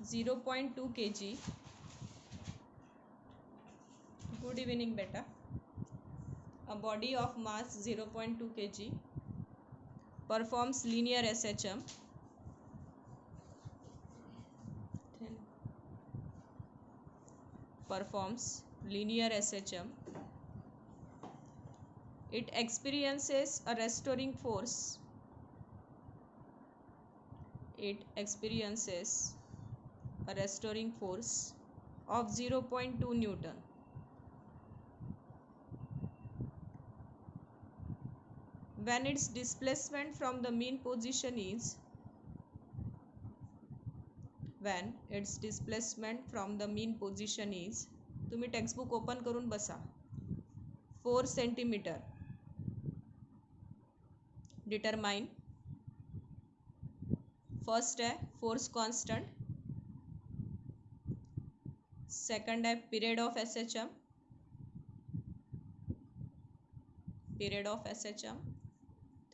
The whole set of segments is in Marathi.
0.2 kg. Good evening beta. A body of mass 0.2 kg performs linear SHM. It experiences a restoring force. Of 0.2 Newton. When its displacement from the mean position is तुम्ही टेक्स्टबुक ओपन करून बसा 4 सेंटीमीटर. डिटरमाइन. फर्स्ट है फोर्स कांस्टेंट, सेकंड है पीरियड ऑफ एसएचएम,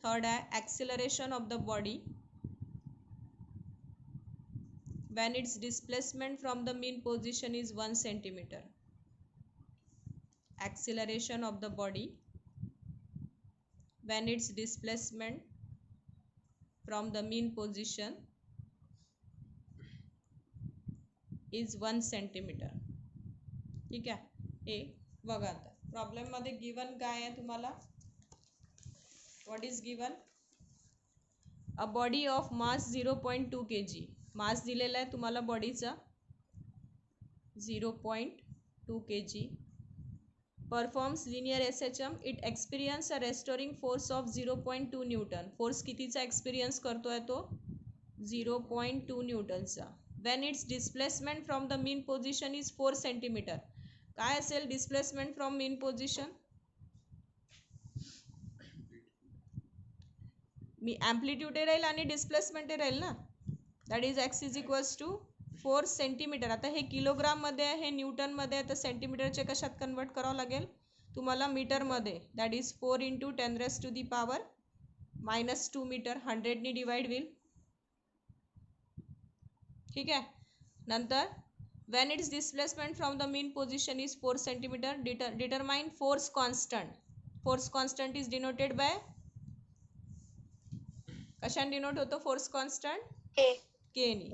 थर्ड है acceleration of the body when its displacement from the mean position is 1 centimeter. Acceleration of the body when its displacement from the mean position is 1 centimeter. ठीक आहे. हे बघा आता प्रॉब्लेम मध्ये गिवन काय आहे तुम्हाला. What is given. A body of mass 0.2 kg. Mass दिलेला आहे तुम्हाला बॉडीचा 0.2 kg. Performs linear SHM. It experience a restoring force of 0.2 newton. Force कितीचा एक्सपिरियन्स करतोय तो 0.2 न्यूटनचा. When its displacement from the mean position is 4 centimetre. काय असेल डिस्प्लेसमेंट फ्रॉम मीन पोझिशन. मी ॲम्प्लिट्यूड राहील आणि डिस्प्लेसमेंट राहील ना. That is x is equals to 4 centimetre. आता हे किलोग्राममध्ये आहे, हे न्यूटनमध्ये आहे, तर सेंटीमीटरचे कशात कन्वर्ट करावं लागेल तुम्हाला मीटरमध्ये. That is 4 into 10⁻⁻² metre. 100नी डिवाइड होईल. ठीक आहे. नंतर when its displacement from the mean position is 4 centimetre. Determine force constant. Force constant is denoted by कशाने डिनोट होतो फोर्स कॉन्स्टंट. के नी.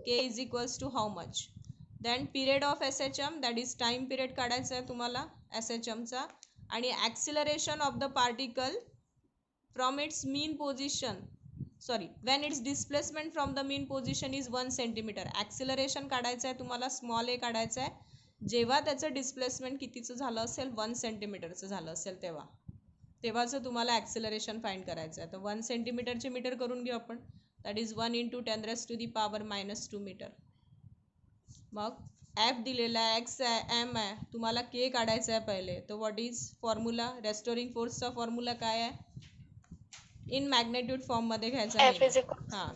K is equals to how much. Then period of S H M. That is time period काढायचा आहे तुम्हाला एस एच एमचा. आणि acceleration of the particle from it's mean position. Sorry when its displacement from the mean position is 1 centimetre. Acceleration काढायचं आहे तुम्हाला, स्मॉल ए काढायचं आहे जेव्हा त्याचं डिस्प्लेसमेंट कितीचं झालं असेल 1 सेंटीमीटरचं झालं असेल तेव्हाचं तुम्हाला ॲक्सिलरेशन फाइंड करायचं आहे. तर 1 सेंटीमीटरचे मीटर करून घेऊ आपण. That is 1 into 10⁻⁻² metre. मग एफ दिलेला आहे, एक्स आहे, एम आहे, तुम्हाला के काढायचं आहे पहिले. तर व्हॉट इज फॉर्म्युला. रेस्टोरिंग फोर्सचा फॉर्म्युला काय आहे. इन मॅग्नेट्यूड फॉर्ममध्ये घ्यायचा आहे. हां.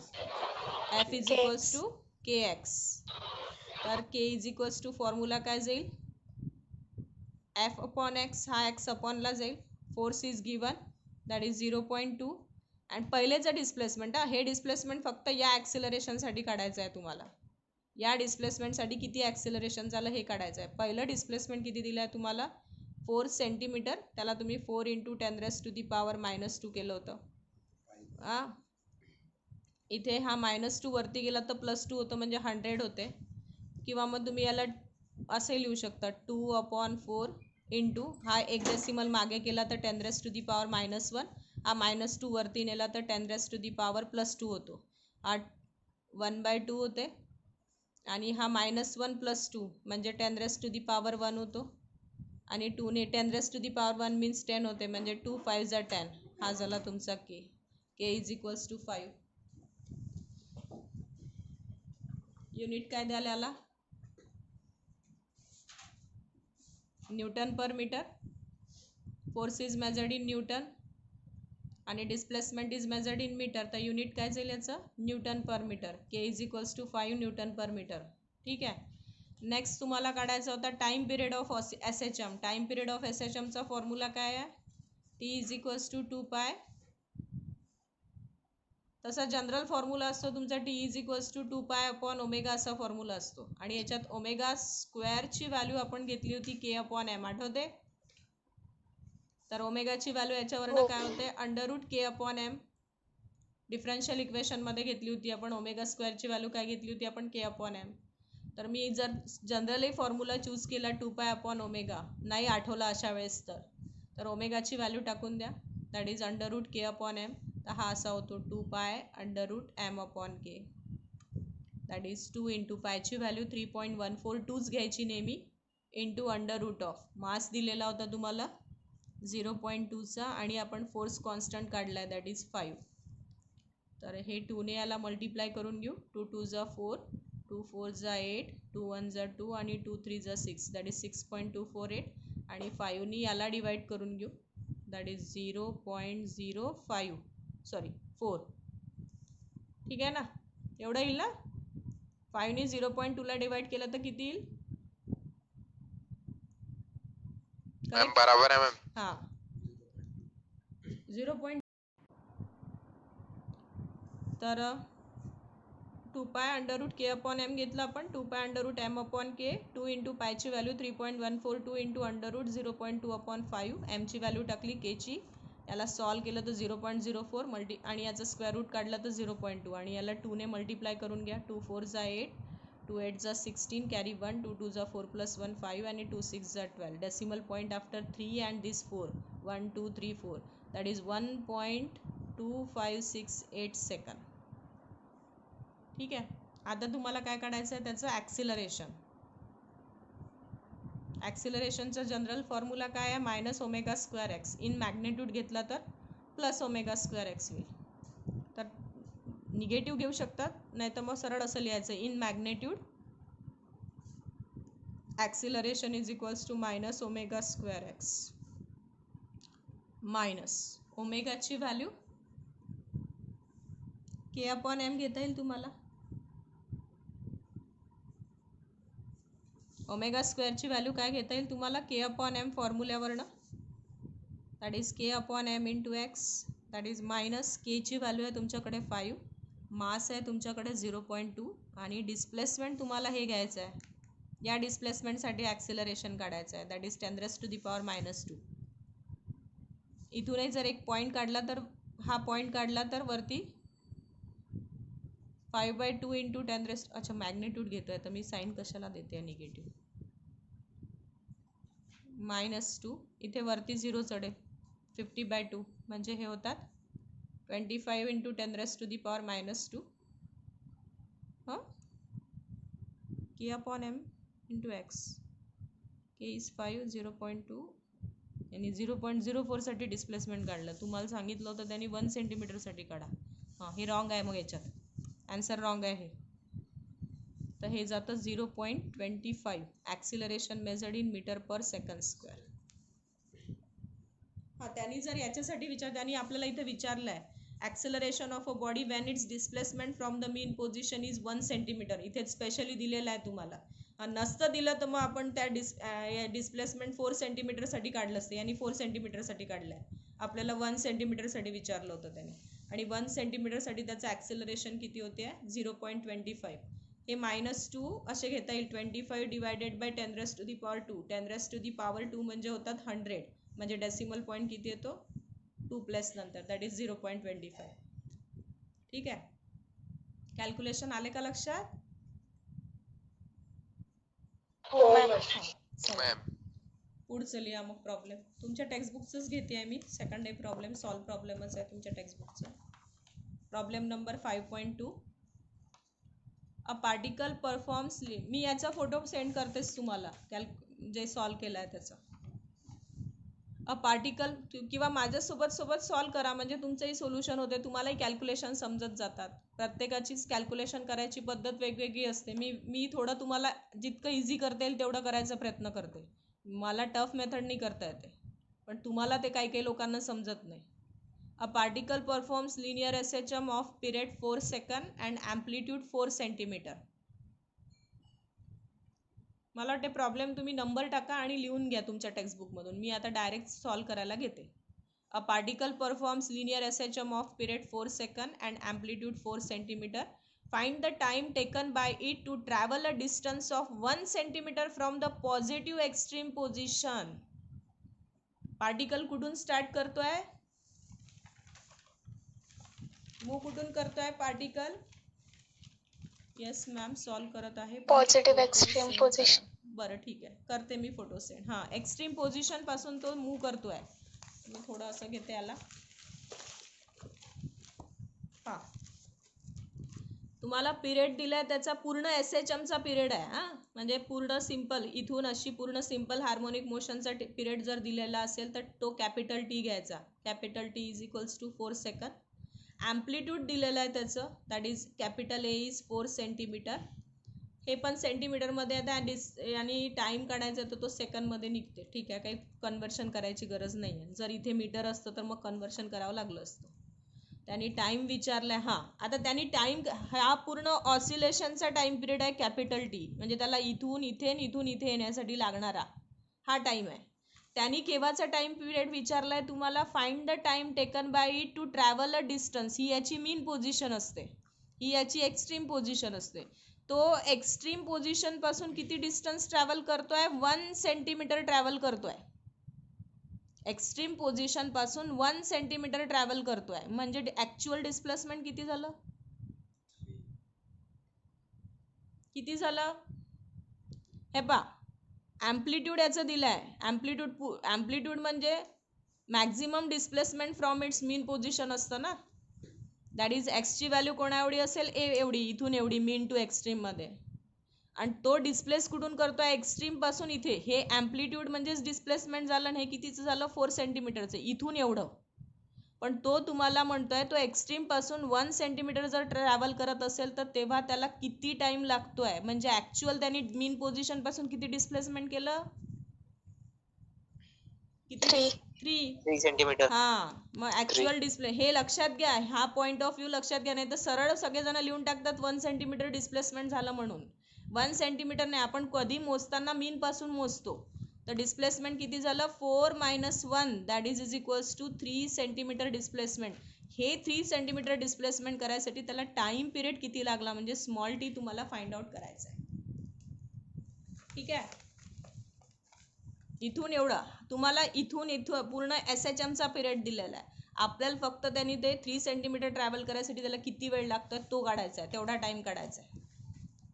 F is equals to K X. तर K is equals to formula काय जाईल. F upon X. हा एक्स अपॉनला जाईल. Force is given that is 0.2. And पहिलेचं डिस्प्लेसमेंट. हे डिस्प्लेसमेंट फक्त या ॲक्सिलरेशनसाठी काढायचं आहे तुम्हाला. या डिस्प्लेसमेंटसाठी किती ॲक्सिलरेशन झालं हे काढायचं आहे. पहिलं डिस्प्लेसमेंट किती दिलं आहे तुम्हाला 4 सेंटीमीटर. त्याला तुम्ही 4 इंटू 10⁻⁻² केलं होतं. इथे हा -2 वरती गेला तर +2 होतं म्हणजे 100 होते. किंवा मग तुम्ही याला असे लिहू शकता 2/4 इंटू हा एक डेसिमल मागे केला तर 10⁻⁻1. हा -2 वरती नेला तर 10⁻+2 होतो. हा 1/2 होते. आणि हा -1 + 2 म्हणजे 10⁻1 होतो. आणि 2ने 10⁻1 मीन्स 10 होते म्हणजे 2 5 = 10. हा झाला तुमचा K. K is equals to 5. Unit काय द्यायला आला. Newton per metre. Force is measured in newton आणि displacement is measured in metre. तर युनिट काय जाईल याचं newton per metre. K is equals to 5 newton per metre. ठीक आहे. नेक्स्ट तुम्हाला काढायचा होता time period of S H M. Time period of S H एमचा फॉर्म्युला काय आहे. टी इज इक्वल्स टू 2π तसा जनरल फॉर्म्युला असतो तुमचा टी इज इक्वल्स टू 2π/ओमेगा असा फॉर्म्युला असतो. आणि याच्यात ओमेगा स्क्वेअरची व्हॅल्यू आपण घेतली होती k/m, आठवते? तर ओमेगाची व्हॅल्यू याच्यावरनं काय होते, √k/m. डिफरन्शियल इक्वेशनमध्ये घेतली होती आपण. ओमेगा स्क्वेअरची व्हॅल्यू काय घेतली होती आपण, k/m. तर मी जर जनरली फॉर्म्युला चूज केला 2π/ओमेगा, नाही आठवला अशा वेळेस तर ओमेगाची व्हॅल्यू टाकून द्या, दॅट इज √k/m. तर हा असा होतो 2π√m/k. दॅट इज 2 इंटू पायची व्हॅल्यू 3.142 घ्यायची नेहमी, इंटू √ऑफ मास दिलेला होता तुम्हाला 0.2चा, आणि आपण फोर्स कॉन्स्टंट काढला आहे, दॅट इज 5. तर हे 2ने याला मल्टिप्लाय करून घेऊ. 2 2 जा 4, 2 4 जा 8, 2 1 जा 2 आणि 2 3 जा 6, दॅट इज 6.248. आणि 5नी याला डिवाइड करून घेऊ, दॅट इज 0.05 सॉरी 4. ठीक आहे ना, एवढं येईल ना. 5नी 0.2ला डिवाइड केलं तर किती येईल? बराबर आहे मॅम. हां 0. तर 2π√k/m घेतलं आपण, 2π√m/k. 2 इंटू पायची व्हॅल्यू 3.142 इंटू √0.2/5. एमची व्हॅल्यू टाकली, केची, याला सॉल्व केलं तर 0.04 आणि याचं स्क्वेअर रूट काढलं तर 0.2, आणि याला 2ने मल्टिप्लाय करून घ्या. 2 4 जा 8, 2 8 जा 16, कॅरी 1, 2 2 जा 4 + 1 5 आणि 2 6 जा 12. Decimal point after 3 and this 4, 1 2 3 4, that is 1.2568 second. ठीक आहे. आता तुम्हाला काय काढायचं आहे, त्याचं ॲक्सिलरेशन. ॲक्सिलरेशनचा जनरल फॉर्म्युला काय आहे, -ω²x. इन मॅग्नेट्यूड घेतला तर +ω²x होईल. तर निगेटिव्ह घेऊ शकतात, नाही तर मग सरळ असं लिहायचं, in magnitude acceleration is equals to -ω²x. Minus ओमेगाची व्हॅल्यू k/m घेता येईल तुम्हाला. ओमेगा स्क्वेअरची व्हॅल्यू काय घेता येईल तुम्हाला, k/m फॉर्म्युल्यावरनं, that is k/m into x. That is minus केची व्हॅल्यू आहे तुमच्याकडे 5, मास आहे तुमच्याकडे 0.2, आणि डिस्प्लेसमेंट तुम्हाला हे घ्यायचं आहे. या डिस्प्लेसमेंटसाठी ॲक्सिलरेशन काढायचं आहे, दॅट इज 10⁻⁻². इथूनही जर एक पॉईंट काढला तर, हा पॉईंट काढला तर वरती 5/2 इंटू 10 अच्छा मॅग्नेट्यूड घेतो आहे, तर मी साईन कशाला देते निगेटिव्ह, -2. इथे वरती 0 चढेल, 50/2 म्हणजे हे होतात 25 इंटू 10⁻⁻². हां, k/m into x. k is 5, 0.2 आणि 0.04साठी डिस्प्लेसमेंट काढलं. तुम्हाला सांगितलं होतं त्यांनी 1 सेंटीमीटरसाठी काढा. हां, हे रॉंग आहे, मग याच्यात आन्सर रॉंग आहे हे. तर हे जातं 0.25 ॲक्सिलरेशन मेजर्ड इन मीटर/सेकंड². हां, त्यांनी जर याच्यासाठी त्यांनी आपल्याला इथे विचारलं आहे, acceleration of a body van it's displacement from the mean position is 1 centimetre. इथे स्पेशली दिलेलं आहे तुम्हाला. नसतं दिलं तर मग आपण त्या डिस्प्लेसमेंट 4 सेंटीमीटरसाठी काढलं असतं, यांनी 4 सेंटीमीटरसाठी काढलं आहे. आपल्याला 1 सेंटीमीटरसाठी विचारलं होतं त्यांनी, आणि 1 सेंटीमीटरसाठी त्याचं ॲक्सिलरेशन किती होते, 0.25. हे -2 असे घेता येईल, 25 डिवायडेड बाय 10⁻². 10⁻² म्हणजे होतात 100, म्हणजे डेसिमल पॉईंट किती येतो, 2+ नंतर, दॅट इज 0.25. ठीक आहे. कॅल्क्युलेशन आले का लक्षात? पुढचं लिहा मग प्रॉब्लेम. तुमच्या टेक्स्टबुकचंच घेते आहे मी, सेकंड डे प्रॉब्लेम, सॉल्व प्रॉब्लेमच आहे तुमच्या टेक्स्टबुकचं. Problem number 5.2. A particle performs, मी याचा फोटो सेंड करतेस तुम्हाला, जे सॉल्व केला आहे त्याचा. अ पार्टिकल, किंवा माझ्यासोबत सॉल्व करा, म्हणजे तुमचंही सोल्युशन होते, तुम्हालाही कॅल्क्युलेशन समजत जातात. प्रत्येकाचीच कॅल्क्युलेशन करायची पद्धत वेगवेगळी असते. मी थोडं तुम्हाला जितकं इझी करता येईल तेवढं करायचा प्रयत्न करते. मला टफ मेथडनी करता येते, पण तुम्हाला ते काही लोकांना समजत नाही. अ particle performs linear SHM off period 4 second and amplitude 4 centimetre. मला वाटते प्रॉब्लेम तुम्ही नंबर टाका आणि लिहून घ्या तुमच्या टेक्स्टबुकमधून. मी आता डायरेक्ट सॉल्व करायला घेते. A particle performs linear SHM of period 4 seconds and amplitude 4 centimeter. Find the time taken by it to travel a distance of 1 centimeter from the positive extreme position. Particle कुठून स्टार्ट करतोय, मूव कुठून करतोय पार्टिकल. येस मॅम सॉल्व करत आहे. Positive extreme position. बरं ठीक आहे, करते मी फोटो सेंड. हां, एक्स्ट्रीम पोझिशन पासून तो मूव करतोय. मी थोडं असं घेते याला. हां, तुम्हाला पिरियड दिलाय त्याचा पूर्ण SHMचा पिरियड आहे. हां, म्हणजे पूर्ण सिंपल इथून अशी पूर्ण सिंपल हार्मोनिक मोशनचा पिरियड जर दिलेला असेल तर तो कॅपिटल टी घ्यायचा. Capital T is equals to 4 second. Amplitude दिलेलं आहे त्याचं, that is capital A is 4 centimetre. हे पण सेंटीमीटरमध्ये आहे आणि टाईम काढायचा तर तो सेकंडमध्ये निघते. ठीक आहे, काही कन्व्हर्शन करायची गरज नाही आहे. जर इथे मीटर असतं तर मग कन्व्हर्शन करावं लागलं असतं. त्यांनी टाईम विचारलाय. हां, आता त्यांनी टाईम, हा पूर्ण ऑसिलेशनचा टाईम पिरियड आहे कॅपिटल टी, म्हणजे त्याला इथून इथे येण्यासाठी लागणारा हा टाईम आहे. त्यांनी केव्हाचा टाईम पिरियड विचारलाय तुम्हाला. Find the time taken by it to travel a distance. ही याची मीन पोझिशन असते, ही याची एक्स्ट्रीम पोझिशन असते. तो एक्स्ट्रीम पोझिशन पासून किती डिस्टन्स ट्रॅव्हल करतोय, 1 सेंटीमीटर ट्रॅव्हल करतोय. एक्स्ट्रीम पोझिशन पासून 1 सेंटीमीटर ट्रॅव्हल करतोय. म्हणजे ऍक्च्युअल डिस्प्लेसमेंट किती झालं, किती झालं हे पा. ॲम्प्लिट्यूड याचं दिलंय. ॲम्प्लिट्यूड म्हणजे maximum displacement from its mean position असतं ना. दॅट इज एक्सची व्हॅल्यू कोणा एवढी असेल, ए एवढी, इथून एवढी मीन टू एक्स्ट्रीम मध्ये. आणि तो डिस्प्लेस कुठून करतोय, एक्स्ट्रीम पासून इथे. हे ॲम्प्लिट्यूड म्हणजेच डिस्प्लेसमेंट झालं. आणि हे कितीचं झालं, 4 सेंटीमीटरचं, इथून एवढं. पण तो तुम्हाला म्हणतोय तो एक्स्ट्रीम पासून 1 सेंटीमीटर जर ट्रॅव्हल करत असेल तर तेव्हा त्याला किती टाइम लागतोय. म्हणजे ऍक्च्युअल त्यांनी मीन पोझिशन पासून किती डिस्प्लेसमेंट केलं, किती, 3 सेंटीमीटर. हां, मग ऍक्च्युअल डिस्प्ले हे लक्षात घ्या. हा पॉईंट ऑफ व्ह्यू लक्षात घ्या, नाही तर सरळ सगळेजण लिहून टाकतात 1 सेंटीमीटर डिस्प्लेसमेंट झालं म्हणून. 1 सेंटीमीटर नाही, आपण कधी मोजताना मीन पासून मोजतो. तर डिस्प्लेसमेंट किती झालं, 4 - 1 that is equals to 3 centimetre displacement. हे 3 सेंटीमीटर डिस्प्लेसमेंट करायसाठी त्याला टाइम पिरियड किती लागला, म्हणजे स्मॉल टी तुम्हाला फाइंड आउट करायचं आहे. ठीक आहे, इथून एवढं तुम्हाला, इथून पूर्ण SHMचा पिरियड दिलेला आहे. आपल्याला फक्त त्यांनी ते 3 सेंटीमीटर ट्रॅव्हल करायसाठी त्याला किती वेळ लागतोय तो काढायचा आहे, तेवढा टाइम काढायचा आहे.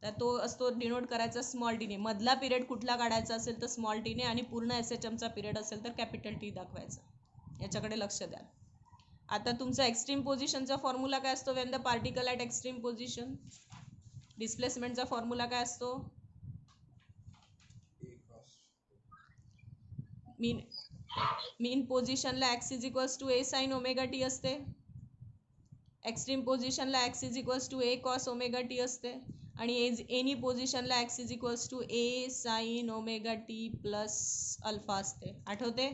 तर तो असतो डिनोट करायचा स्मॉल टीने. मधला पिरियड कुठला काढायचा असेल तर स्मॉल टीने, आणि पूर्ण SHMचा पिरियड असेल तर कॅपिटल टी दाखवायचा. याच्याकडे लक्ष द्या. आता तुमचा एक्स्ट्रीम पोझिशनचा फॉर्म्युला काय असतो, when the particle at extreme position. डिस्प्लेसमेंटचा फॉर्म्युला काय असतो, मीन पोझिशनला x is equals to a sine omega T असते. एक्स्ट्रीम पोझिशनला x is equals to a cos omega T असते. आणि एनी पोझिशनला x is equals to a sine omega T plus alpha असते. आठवते,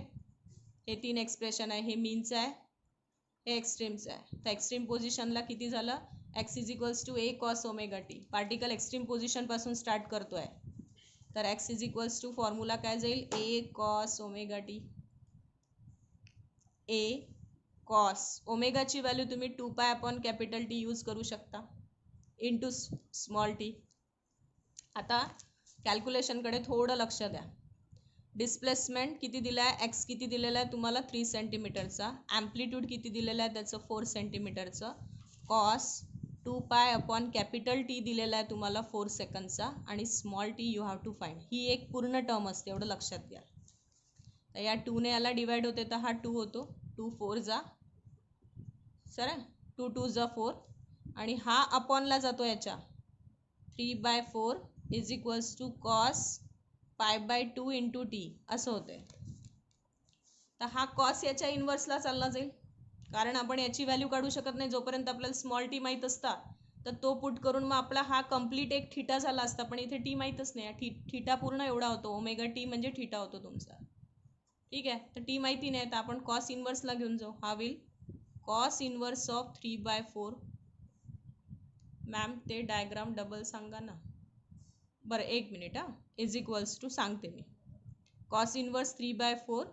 हे 3 एक्सप्रेशन आहे. हे मीनचं आहे, हे एक्स्ट्रीमचं आहे. तर एक्स्ट्रीम पोझिशनला किती झालं, x is equals to a cos omega T. Particle extreme position पासून स्टार्ट करतोय तर x is equals to formula काय जाईल, a cos omega T. a cos ओमेगाची व्हॅल्यू तुम्ही 2π/T यूज करू शकता इंटू स्मॉल टी. आता कॅल्क्युलेशनकडे थोडं लक्ष द्या. डिस्प्लेसमेंट किती दिला आहे, एक्स किती दिलेला आहे तुम्हाला 3 सेंटीमीटरचा. ॲम्प्लिट्यूड किती दिलेला आहे त्याचं 4 सेंटीमीटरचं. कॉस 2π/T दिलेला आहे तुम्हाला 4 सेकंदचा. आणि small T you have to find. ही एक पूर्ण टर्म असते, एवढं लक्षात घ्या. तर या 2 ने याला डिवाइड होते तर हा 2 होतो. 2 4 जा सर, 2 2 जा 4. आणि हा अपॉनला जातो याच्या 3/4 is equals to cos π/2 into T असं होते. तर हा कॉस याच्या इन्व्हर्सला चालला जाईल, कारण आपण याची व्हॅल्यू काढू शकत नाही जोपर्यंत आपल्याला स्मॉल टी माहीत असता. तर तो पुट करून मग आपला हा कम्प्लीट एक थिटा झाला असता, पण इथे टी माहीतच नाही. थिटा पूर्ण एवढा होतो, ओमेगा टी म्हणजे थिटा होतो तुमचा. ठीक आहे, तर टी माहिती नाही तर आपण कॉस इन्व्हर्सला घेऊन जाऊ. हा will cos inverse of 3/4. Ma'am ते डायग्राम डबल सांगा ना. बरं एक मिनिट. इज इक्वल्स टू सांगते मी. कॉस इन्व्हर्स 3/4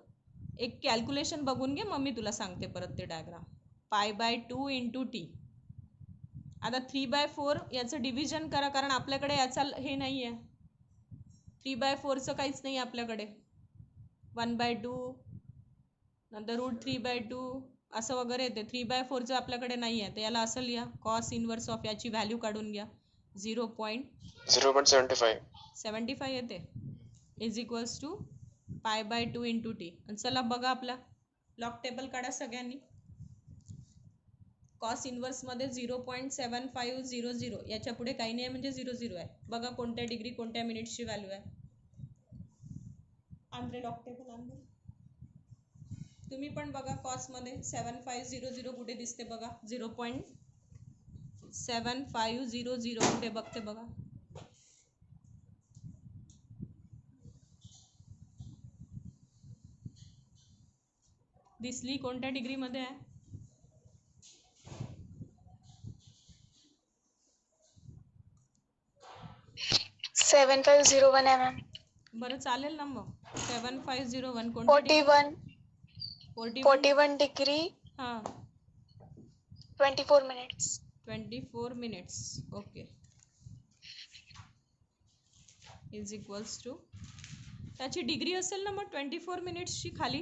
एक कॅल्क्युलेशन बघून घे, मग मी तुला सांगते परत ते डायग्राम. π/2 into T. आता 3/4 याचं डिव्हिजन करा, कारण आपल्याकडे याचा हे नाही आहे, 3/4चं काहीच नाही आपल्याकडे. 1/2 नंतर √3/2 असं वगैरे येते. 3/4चं आपल्याकडे नाही आहे, तर याला असं लिहा, कॉस इनवर्स ऑफ याची व्हॅल्यू काढून घ्या, 0.75 येते, is equals to π/2 into T. चला बघा, आपला लॉग टेबल काढा सगळ्यांनी. कॉस इनवर्स मध्ये 0.7500, याच्या पुढे काही नाही म्हणजे 00 आहे. बघा कोणत्या डिग्री कोणत्या मिनिट्सची व्हॅल्यू आहे. आंध्रे लॉग टेबल आंध्रे, तुम्ही पण बघा. कॉस मध्ये 7500 कुठे दिसते बघा, 0.7500 कुठे बघते बघा. दिसली कोणत्या डिग्री मध्ये आहे? 7501 mm. बरं चालेल ना मग. 7501 41 41 degree हां 24 minutes. 24 minutes. Okay, is equals to, त्याची डिग्री असेल ना मग 24 मिनिट्सची खाली.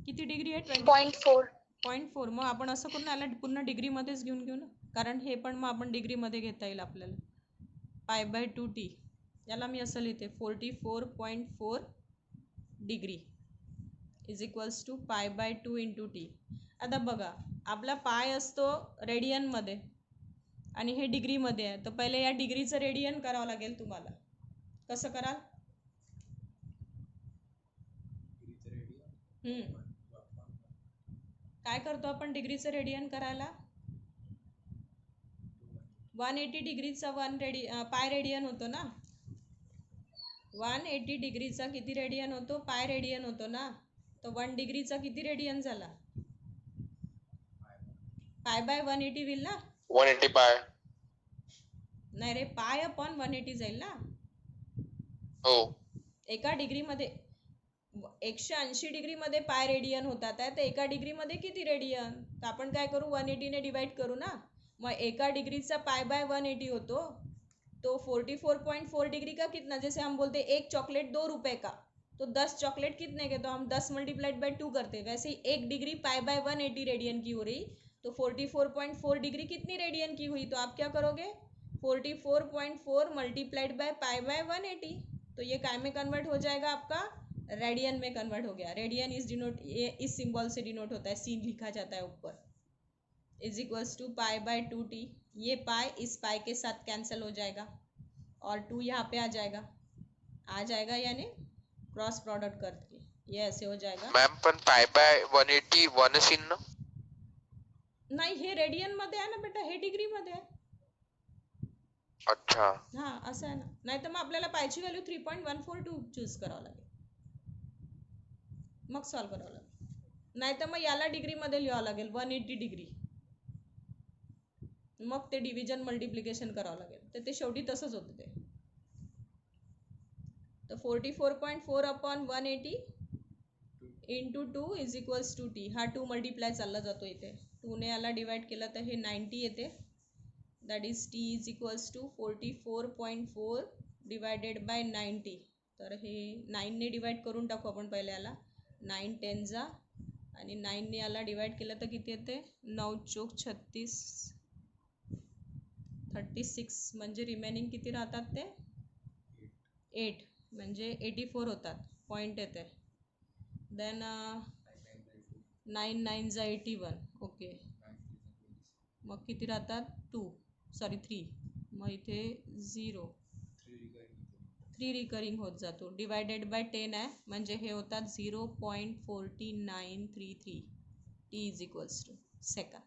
किती डिग्री आहे? 0.4. 0.4. मग आपण असं करून याला पुन्हा डिग्रीमध्येच घेऊन घेऊ ना, कारण हे पण मग आपण डिग्रीमध्ये घेता येईल आपल्याला. π/2 टी, याला मी असं लिहिते 44.4 degree is equals to π/2 into T. आता बघा, आपला पाय असतो रेडियनमध्ये आणि हे डिग्रीमध्ये आहे, तर पहिले या डिग्रीचं रेडियन करावं लागेल तुम्हाला. कसं कराल? काय करतो आपण डिग्रीचं रेडियन करायला? 180 डिग्रीचा पाय रेडियन होतो ना. 180 डिग्रीचा किती रेडियन होतो? पाय रेडियन होतो ना. तर 1 डिग्रीचा किती रेडियन झाला? π/180 होईल ना. 180 पाय. नाही रे, पाय अपॉन 180 जाईल ना. हो, एका डिग्रीमध्ये 180 डिग्रीमध्ये पाय रेडियन होतात आहे, तर एका डिग्रीमध्ये किती रेडियन? तर आपण काय करू, 180 ने डिवाइड करू ना. मग एका डिग्रीचा π/180 होतो, तो 44.4 डिग्री का कितना, जैसे हम बोलते एक चॉकलेट 2 रुपए का, तो 10 चॉकलेट कितने के, तो हम 10 मल्टीप्लाइड बाय 2 करते. वैसे ही एक डिग्री π/180 रेडियन की हो रही, तो 44.4 डिग्री कितनी रेडियन की हुई, तो आप क्या करोगे, 44.4 मल्टीप्लाइड बाय π/180. तो ये काय में कन्वर्ट हो जाएगा आपका, रेडियन में कन्वर्ट हो गया. रेडियन इस इस सिंबल से डिनोट होता है, सी लिखा जाता है ऊपर, इज इक्वल्स टू π/2 टी. ये पाई इस पाई के साथ कैंसिल हो जाएगा और 2 यहाँ पे आ जाएगा यानी क्रॉस प्रोडक्ट करके ये ऐसे हो जाएगा. मॅम पण π/180 1 इन ना. नाही, हे रेडियन मध्ये आहे ना बेटा, हे डिग्री मध्ये आहे. अच्छा, हा असं आहे ना. नाही तर मग आपल्याला पायची व्हॅल्यू 3.142 चूज करावं लागेल, मग सॉल्व्ह करावं लागेल. नाही तर मग याला डिग्री मध्ये लिहावं लागेल 180 डिग्री, मग ते डिव्हिजन मल्टिप्लिकेशन करावं लागेल. तर ते शेवटी तसंच होतं ते. तर 44.4 upon 180 into 2 is equals to T. हा 2 मल्टिप्लाय चालला जातो इथे, 2 ने याला डिवाइड केलं तर हे 90 येते. That is T is equals to 44.4 divided by 90. तर हे 9 ने डिवाइड करून टाकू आपण पहिले याला. 9 10 जा आणि 9 ने याला डिवाइड केलं तर किती येते, 9 चोक 36, 36 म्हणजे रिमेनिंग किती राहतात ते 8, म्हणजे 84 होतात. पॉईंट येते. देन 9 9 जा 81. ओके, मग किती राहतात 3. मग इथे 0, 3 रिकरिंग होत जातो. डिवायडेड बाय 10 आहे, म्हणजे हे होतात 0.4933. T is equals to second.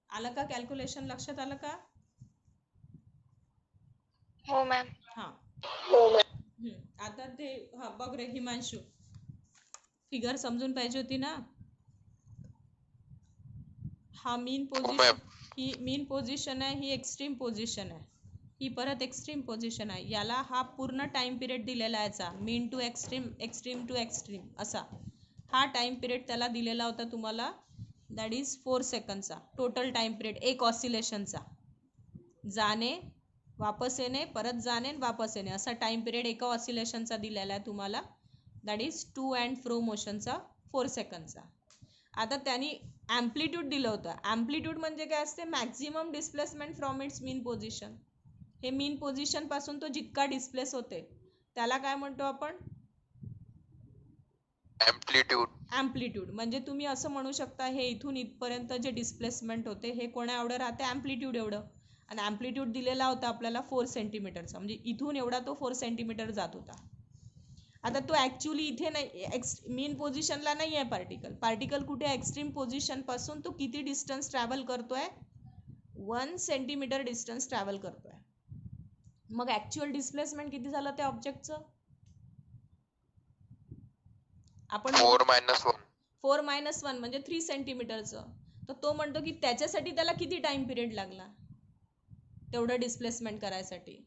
आलं का कॅल्क्युलेशन, लक्षात आलं का? हो मॅम. हां, आता ते बघ रे हिमांशू, फिगर समजून पाहिजे होती ना. हा मीन हो पोझिशन, मॅम. ही मीन पोझिशन आहे, ही एक्स्ट्रीम पोझिशन आहे, ही परत एक्स्ट्रीम पोझिशन आहे. याला हा पूर्ण टाइम पिरियड दिलेला आहे याचा, mean to extreme, extreme to extreme असा हा टाइम पिरियड त्याला दिलेला होता तुम्हाला. दॅट इज 4 सेकंदचा टोटल टाइम पिरियड एक ऑसिलेशनचा. जाणे वापस येणे, परत जाणे वापस येणे असा टाइम पिरियड एका ऑसिलेशनचा दिलेला आहे तुम्हाला. दॅट इज टू अँड फ्रो मोशनचा 4 सेकंदचा. आता त्यांनी ॲम्प्लिट्यूड दिलं होतं. ॲम्प्लिट्यूड म्हणजे काय असते? Maximum displacement from its mean position. हे मीन पोझिशन पासून तो जितका डिस्प्लेस होते त्याला काय म्हणतो आपण? ॲम्प्लिट्यूड. ॲम्प्लिट्यूड. म्हणजे तुम्ही असं म्हणू शकता हे इथून इथपर्यंत जे डिस्प्लेसमेंट होते हे कोणा एवढं राहते? ॲम्प्लिट्यूड एवढं. आणि ॲम्प्लिट्यूड दिलेला होता आपल्याला 4 सेंटीमीटरचा, म्हणजे इथून एवढा तो 4 सेंटीमीटर जात होता. आता तो ॲक्च्युली इथे नाही, मीन पोझिशनला नाही आहे पार्टिकल. पार्टिकल कुठे आहे? एक्स्ट्रीम पोझिशन पासून तो किती डिस्टन्स ट्रॅव्हल करतोय? 1 सेंटीमीटर डिस्टन्स ट्रॅव्हल करतोय. मग ॲक्च्युअल डिस्प्लेसमेंट किती झालं त्या ऑब्जेक्टचं? आपण 4 - 1 4 - 1 म्हणजे 3 सेंटीमीटरचं. तर तो म्हणतो की त्याच्यासाठी त्याला किती टाइम पिरियड लागला तेवढं डिस्प्लेसमेंट करायसाठी.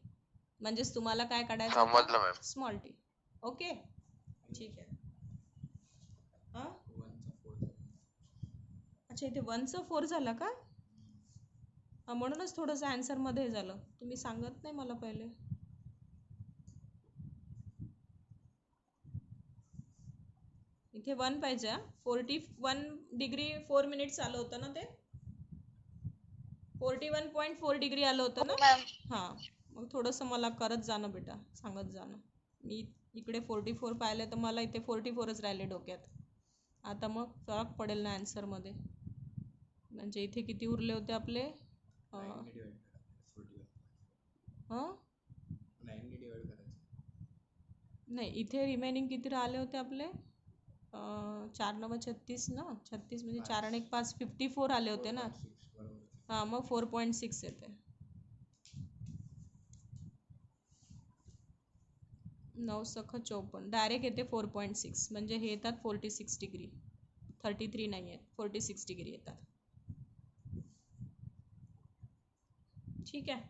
म्हणजेच तुम्हाला काय काढायचं? समजलं मॅम. Small T. ओके, ठीक आहे. हां, अच्छा, इथे 1चं 4 झालं का? म्हणूनच थोडंसं आन्सरमध्ये झालं. तुम्ही सांगत नाही मला पहिले. इथे 1 पाहिजे. 41 डिग्री 4 मिनिट्स आलं होतं ना ते? 41.4 डिग्री आलं होतं ना? हां, मग थोडंसं मला करत जाणं बेटा, सांगत जाणं. मी इकडे 44 पाहिले तर मला इथे 44च राहिले डोक्यात. आता मग फरक पडेल ना आन्सरमध्ये. म्हणजे इथे किती उरले होते आपले? नाही, इथे रिमेनिंग किती राहिले होते आपले? 4 9 36 ना? 36 म्हणजे 4 आणि 1 5 54 आले होते ना? हां, मग 4.6 येते. 9 सख 54 डायरेक्ट येते 4.6. म्हणजे हे येतात 46 डिग्री. 33 नाही आहेत, 46 डिग्री येतात. ठीक आहे.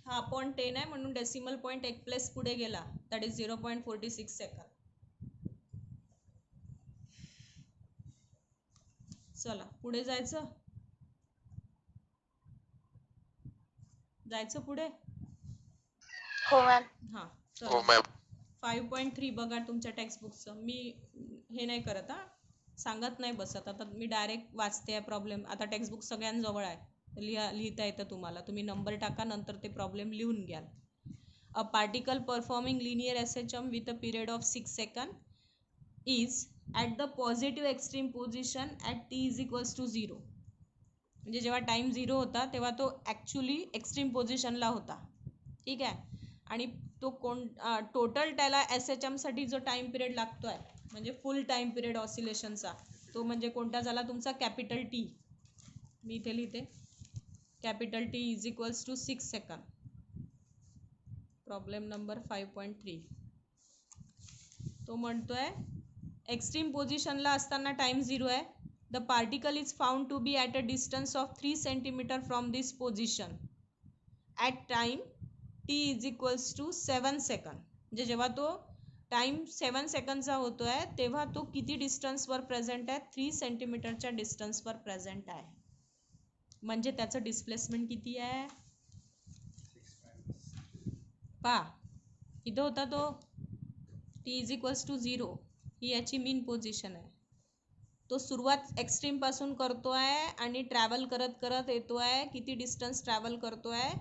हा पॉईंट 10 आहे म्हणून डेसिमल पॉईंट 1 प्लस पुढे गेला. That is 0.46 second. चला पुढे जायचं पुढे. हो मॅम. हां, हो चला. मॅम. 5.3 बघा तुमच्या टेक्स्टबुकचं. मी हे नाही करत हां, सांगत नाही बसत. आता मी डायरेक्ट वाचते आहे प्रॉब्लेम. आता टेक्स्टबुक सगळ्यांजवळ आहे, लिहिता येतं तुम्हाला. तुम्ही नंबर टाका, नंतर ते प्रॉब्लेम लिहून घ्याल. A particle performing linear SHM with a period of 6 second is at the positive extreme position at t is equals to 0. म्हणजे जेव्हा टाइम 0 होता तेव्हा तो ॲक्च्युली एक्स्ट्रीम पोझिशनला होता. ठीक आहे. आणि तो टोटल त्याला SHMसाठी जो टाइम पिरियड लागतो आहे, म्हणजे फुल टाइम पिरियड ऑसिलेशनचा, तो म्हणजे कोणता झाला तुमचा? Capital T. मी इथे लिहिते capital T is equals to 6 second. Problem number 5.3. तो म्हणतोय एक्स्ट्रीम पोझिशनला असताना टाइम 0 आहे. The particle is found to be at a distance of 3 centimetre from this position at time t is equals to 7 second. म्हणजे जेव्हा तो टाइम 7 सेकंडचा होतो आहे तेव्हा तो किती डिस्टन्सवर प्रेझेंट आहे? 3 सेंटीमीटरच्या डिस्टन्सवर प्रेझेंट आहे. म्हणजे त्याचं डिस्प्लेसमेंट किती आहे? पहा, इथं होता तो t इज इक्वल्स टू 0. ही याची मीन पोझिशन आहे. तो सुरुवात एक्स्ट्रीम पासून करतो आहे आणि ट्रॅव्हल करत करत येतो आहे. किती डिस्टन्स ट्रॅव्हल करतो आहे?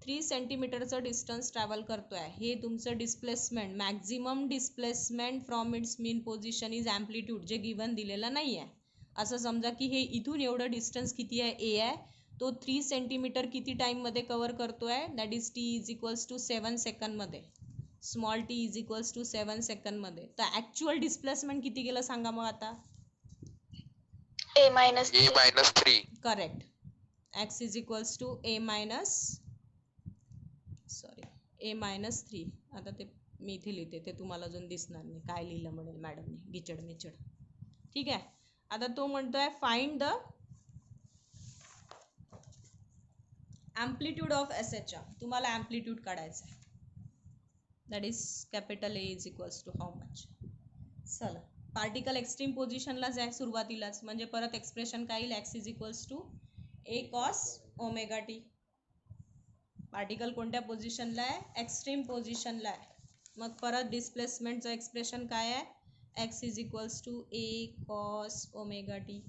3 सेंटीमीटरचं डिस्टन्स ट्रॅव्हल करतो आहे. हे तुमचं displacement, maximum displacement from its mean position is amplitude, जे गिवन दिलेलं नाही आहे. असं समजा की हे इथून एवढं डिस्टन्स किती आहे? ए आहे. तो 3 सेंटीमीटर किती टाईममध्ये कवर करतो आहे? That is t is equals to 7 सेकंडमध्ये. Small t is equals to 7 सेकंडमध्ये. तर ॲक्च्युअल डिस्प्लेसमेंट किती गेलं सांगा मग आता? A - -3. Correct. x is equals to a -3. आता ते मी इथे लिहिते, ते तुम्हाला अजून दिसणार नाही काय लिहिलं म्हणेल मॅडमने, गिचड मिचड. ठीक आहे. आता तो म्हणतोय find the amplitude of SHM. तुम्हाला amplitude काढायचा आहे. That is capital A is equals to how much. चला पार्टिकल एक्स्ट्रीम पोझिशनलाच आहे सुरुवातीलाच, म्हणजे परत एक्सप्रेशन काय येईल, x is equals to a cos omega T. Particle कोणत्या पोझिशनला आहे, एक्स्ट्रीम पोझिशनला आहे. मग परत डिस्प्लेसमेंटचं एक्सप्रेशन काय आहे, x is equals to a cos omega T.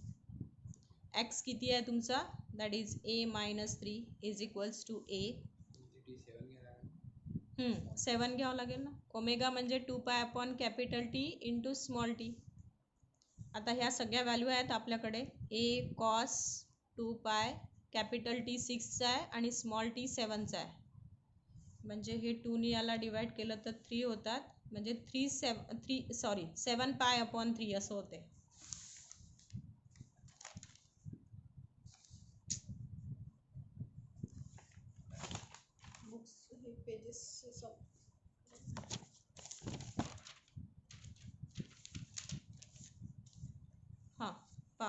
x किती आहे तुमचा, that is a minus 3 is equals to a. 7 घ्यावं लागेल ना. ओमेगा म्हणजे 2 pi upon capital T into small T. आता ह्या सगळ्या व्हॅल्यू आहेत आपल्याकडे. a cos 2 पाय, कॅपिटल टी 6चा आहे आणि स्मॉल टी 7चा आहे. म्हणजे हे 2ने याला डिवाइड केलं तर 3 होतात, म्हणजे 7 पाय अपॉन 3 असं होते. हां पा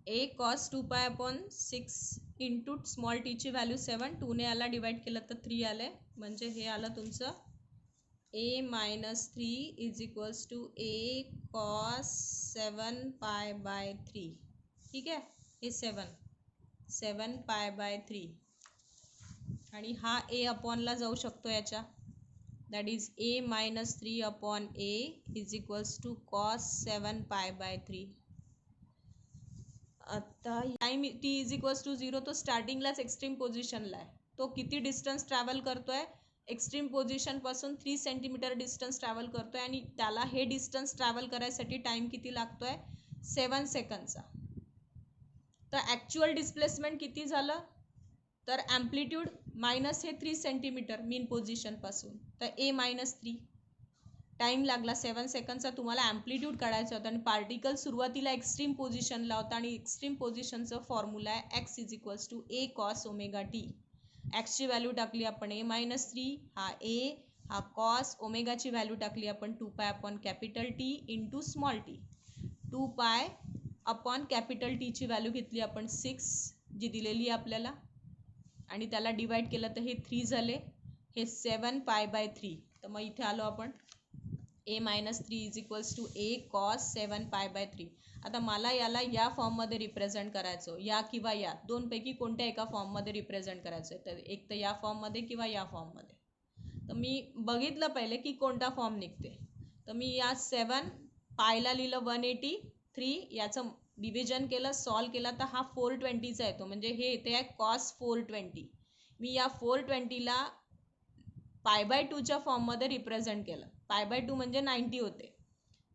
a cos 2 pi upon 6 into small टीची व्हॅल्यू 7, 2ने याला डिवाइड केलं तर 3 आले, म्हणजे हे आलं तुमचं a minus 3 is equals to a cos 7 pi by 3. ठीक आहे, हे 7 पाय बाय 3 आणि हा a अपॉनला जाऊ शकतो याच्या, that is a minus 3 upon a is equals to cos 7 pi by 3. आता time t is equals to 0, तो स्टार्टिंगलाच एक्स्ट्रीम पोझिशनला आहे. तो किती डिस्टन्स ट्रॅव्हल करतोय, एक्स्ट्रीम पोझिशनपासून 3 सेंटीमीटर डिस्टन्स ट्रॅव्हल करतोय आणि त्याला हे डिस्टन्स ट्रॅव्हल करायसाठी टाइम किती लागतोय, 7 सेकंदचा. तर ॲक्च्युअल डिस्प्लेसमेंट किती झालं, तर ॲम्प्लिट्यूड मायनस हे 3 सेंटीमीटर मीन पोझिशनपासून, तर a मायनस 3. टाईम लागला 7 सेकंदचा. तुम्हाला ॲम्प्लिट्यूड काढायचं होतं आणि पार्टिकल सुरुवातीला एक्स्ट्रीम पोझिशनला होता आणि एक्स्ट्रीम पोझिशनचं फॉर्म्युला आहे x is equals to a cos omega T. एक्सची व्हॅल्यू टाकली आपण a मायनस 3, हा a, हा cos, ओमेगाची व्हॅल्यू टाकली आपण 2 pi upon capital T into small T. 2 pi upon capital टीची व्हॅल्यू घेतली आपण 6 जी दिलेली आहे आपल्याला, आणि त्याला डिवाइड केलं तर हे 3 झाले, हे 7 पाय बाय 3. तर मग इथे आलो आपण a minus 3 is equals to a cos 7 pi by 3. आता मला याला या फॉर्ममध्ये रिप्रेझेंट करायचं, या किंवा या दोनपैकी कोणत्या एका फॉर्ममध्ये रिप्रेझेंट करायचं, तर एक तर या फॉर्ममध्ये किंवा या फॉर्ममध्ये. तर मी बघितलं पहिले की कोणता फॉर्म निघते. तर मी या 7 पायला लिहिलं 183, याचं डिव्हिजन केलं, सॉल्व केला, तर हा 420चा येतो, म्हणजे हे येते आहे cos 420. मी या 420ला पाय बाय 2च्या फॉर्ममध्ये रिप्रेझेंट केलं. पाय बाय 2 म्हणजे 90 होते.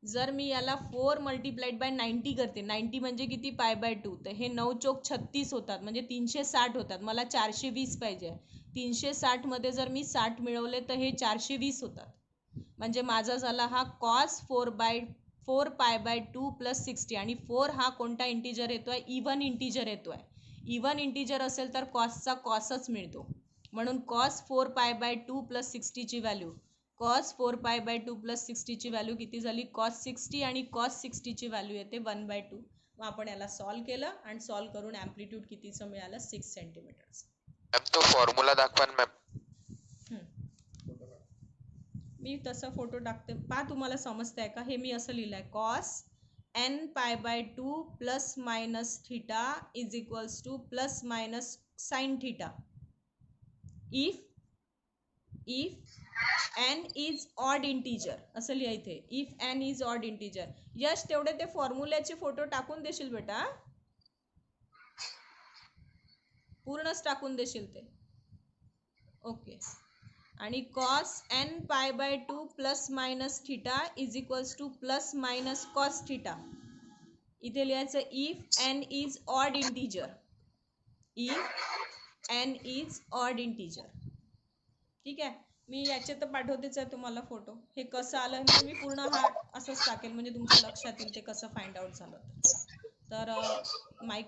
जर मी याला 4 मल्टिप्लाइड बाय 90 करते, 90 म्हणजे किती, पाय बाय 2, तर हे 9 चौक 36 होतात, म्हणजे 360 होतात. मला 420 पाहिजे. 360 मध्ये जर मी 60 मिळवले तर हे 420 होतात. म्हणजे माझा झाला हा cos 4 पाय बाय 2 प्लस 60. आणि 4 हा कोणता इंटिजर येतोय, इव्हन इंटिजर येतोय. इव्हन इंटिजर असेल तर कॉसचा कॉसच मिळतो, म्हणून cos 4 पाय बाय 2 प्लस 60ची value, cos 4 pi by 2 plus 60ची व्हॅल्यू किती झाली, cos 60, आणि cos 60ची व्हॅल्यू येते 1/2. मग आपण याला सॉल्व केलं आणि सॉल्व करून ॲम्प्लिट्यूड कितीचं मिळालं, 6 सेंटीमीटरचं. तो फॉर्म्युला दाखवा ना मॅम. मी तसा फोटो टाकते, पहा तुम्हाला समजतंय का. हे मी असं लिहिलं आहे, cos n pi by 2 plus minus theta is equals to plus minus sine theta if n is odd integer, असं लिहा इथे, if n is odd integer. यश तेवढे ते फॉर्म्युल्याचे फोटो टाकून देशील बेटा, पूर्णच टाकून देशील ते. ओके. आणि cos n pi by 2 plus minus theta is equals to plus minus cos theta. इथे लिहायचं if n is odd integer, if n is odd integer. ठीक आहे, मी याचे तर पाठवतेच आहे तुम्हाला फोटो. हे कसं आलं म्हणजे मी पूर्ण हा असंच टाकेल, म्हणजे तुमच्या लक्षात येईल ते कसं फाइंड आउट झालं. तर माय